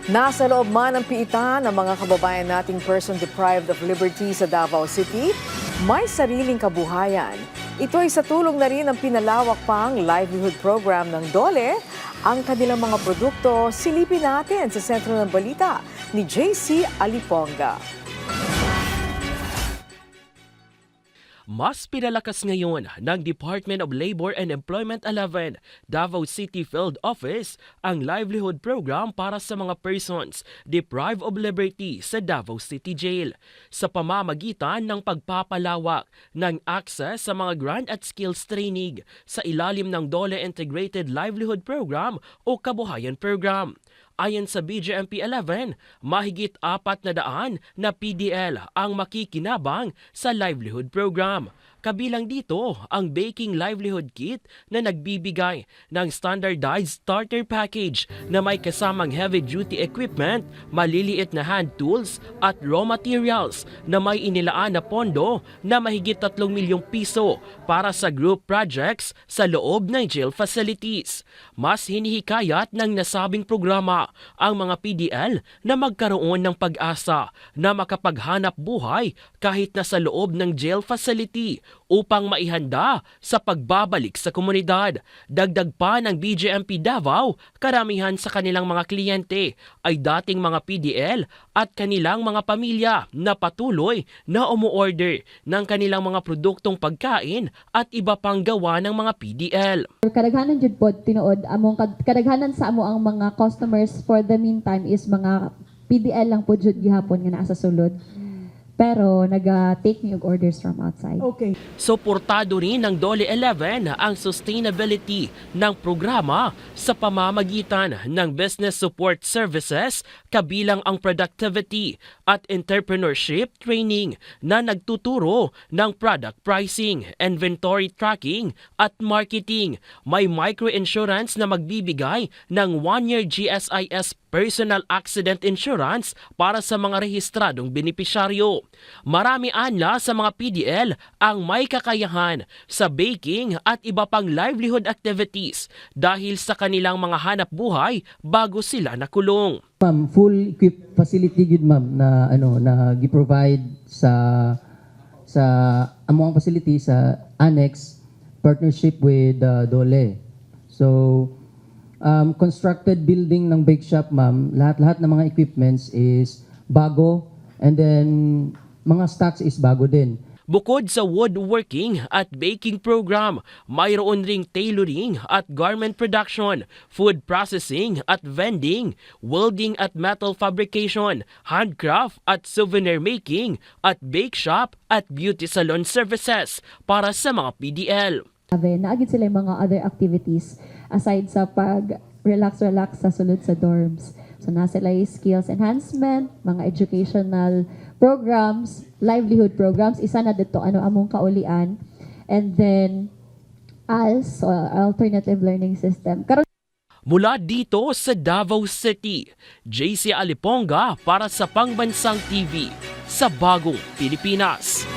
Nasa loob man ng piitan ng mga kababayan nating person deprived of liberty sa Davao City, may sariling kabuhayan. Ito ay sa tulong na rin ng pinalawak pang livelihood program ng DOLE. Ang kanilang mga produkto, silipin natin sa sentro ng balita ni JC Aliponga. Mas pinalakas ngayon ng Department of Labor and Employment 11 Davao City Field Office ang livelihood program para sa mga persons deprived of liberty sa Davao City Jail sa pamamagitan ng pagpapalawak ng access sa mga grant at skills training sa ilalim ng DOLE Integrated Livelihood Program o Kabuhayan Program. Ayon sa BJMP 11, mahigit 400 na PDL ang makikinabang sa livelihood program. Kabilang dito ang Baking Livelihood Kit na nagbibigay ng standardized starter package na may kasamang heavy-duty equipment, maliliit na hand tools at raw materials na may inilaan na pondo na mahigit 3 milyong piso para sa group projects sa loob ng jail facilities. Mas hinihikayat ng nasabing programa ang mga PDL na magkaroon ng pag-asa na makapaghanap buhay kahit na sa loob ng jail facility upang maihanda sa pagbabalik sa komunidad. Dagdag pa ng BJMP Davao, karamihan sa kanilang mga kliyente ay dating mga PDL at kanilang mga pamilya na patuloy na umuorder ng kanilang mga produktong pagkain at iba pang gawa ng mga PDL. Kadaghanan jud pod tinuod among kadaghanan sa amo ang mga customers for the meantime is mga PDL lang po jud gihapon nga naa sa sulod. Pero nag-take me og orders from outside. Okay. Suportado rin ng DOLE 11 ang sustainability ng programa sa pamamagitan ng business support services kabilang ang productivity at entrepreneurship training na nagtuturo ng product pricing, inventory tracking at marketing. May microinsurance na magbibigay ng 1-year GSIS personal accident insurance para sa mga rehistradong benepisyaryo. Marami anla sa mga PDL ang may kakayahan sa baking at iba pang livelihood activities dahil sa kanilang mga hanap buhay bago sila nakulong. Ma'am, full equipped facility gud ma'am na na gi-provide sa among facility sa annex partnership with DOLE. So constructed building ng bake shop ma'am, lahat-lahat ng mga equipments is bago and then mga stocks is bago din. Bukod sa woodworking at baking program, mayroon ring tailoring at garment production, food processing at vending, welding at metal fabrication, handcraft at souvenir making, at bake shop at beauty salon services para sa mga PDL. Naagid sila yung mga other activities aside sa pag-relax sa sulod sa dorms. So nasa sila yung skills enhancement, mga educational programs, livelihood programs, isa na dito among kaulian, and then ALS, alternative learning system. Mula dito sa Davao City, JC Aliponga para sa Pangbansang TV sa Bagong Pilipinas.